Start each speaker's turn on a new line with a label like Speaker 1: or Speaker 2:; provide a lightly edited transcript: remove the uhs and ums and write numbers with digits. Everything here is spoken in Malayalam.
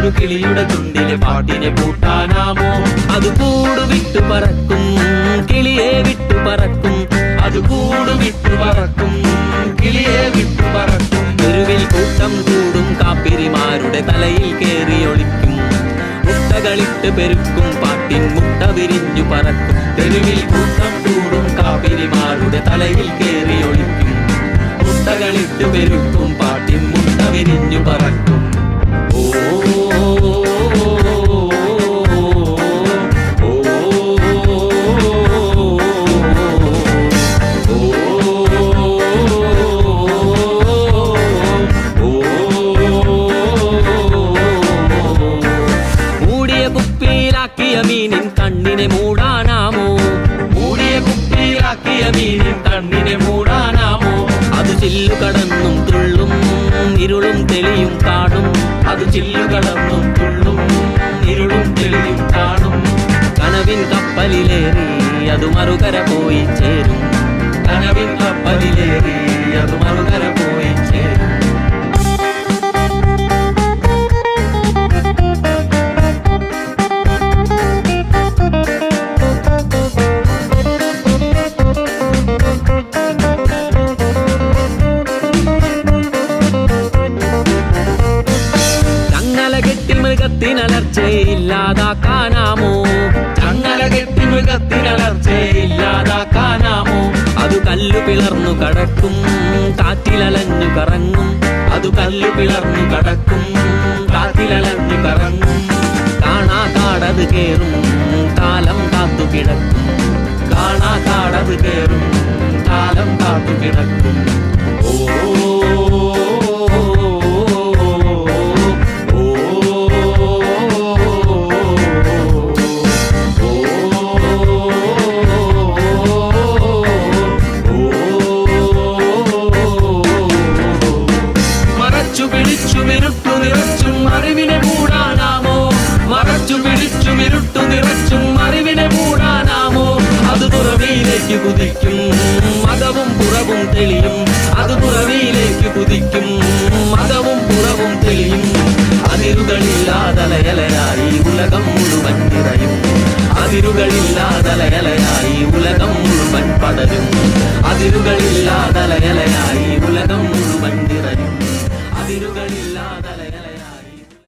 Speaker 1: ഒരു കിളിയുടെ ചുണ്ടിലെ പാട്ടിനെ പൂട്ടാനാമോ? അത് കൂട് വിട്ടു പറക്കും, കിളിയെ വിട്ടു പറക്കും, അത് കൂട് വിട്ടു പറക്കും, കിളിയെ വിട്ടു പറക്കും. തെരുവിൽ കൂട്ടം കൂടും കാപ്പിരിമാരുടെ തലയിൽ കേറി ഒളിക്കും, മുട്ടകളിട്ട് പെരുക്കും പാട്ടിൻ മുട്ട വിരിഞ്ഞു പറക്കും. തെരുവിൽ കൂട്ടം കൂടും കാപ്പിരിമാരുടെ തലയിൽ കേറി ഒളിക്കും, മുട്ടകളിട്ട് പെരുക്കും പാട്ടിൻ മുട്ട വിരിഞ്ഞു പറക്കും. ഓ മീനിൻ കണ്ണിനെ മൂടാനാമോ? മൂടിയ കുപ്പിയിലാക്കിയ മീനിൻ കണ്ണിനെ മൂടാനാമോ? അത് ചില്ലു കടന്നും തുള്ളും ഇരുളും തെളിയും കാണും, അത് ചില്ലു കടന്നും തുള്ളും ഇരുളും തെളിയും കാണും. കനവിൻ കപ്പലിലേറി അത് മറുകര പോയി ചേരും, കനവിൻ കപ്പലിലേറി അത് മറുകര പോയി ചേരും. മൃഗത്തിനലർച്ചയില്ലാതാക്കാനാമോ? ചങ്ങല കെട്ടി മൃഗത്തിനലർച്ചയില്ലാതാക്കാനാമോ? അത് കല്ലു പിളർന്നു കടക്കും, കാറ്റിലലഞ്ഞു കറങ്ങും, അത് കല്ലു പിളർന്നു കടക്കും, കാറ്റിലലഞ്ഞു കറങ്ങും. കാണാ കാടത് കേറും, കാലം കാത്തു കിടക്കും, കാണാ കാടത് കേറും, കാലം കാത്തു കിടക്കും. ഓ കുതിക്കും മതവും പുറവും തെളിയും, അത് പുറവിയിലേക്ക് കുതിക്കും മതവും പുറവും തെളിയും. അതിരുകളില്ലാതലയലയായി ഉലകം മുഴുവൻ നിറയും, അതിരുകളില്ലാതലയലയായി ഉലകം മുഴുവൻ പടരും, അതിരുകളില്ലാതലയല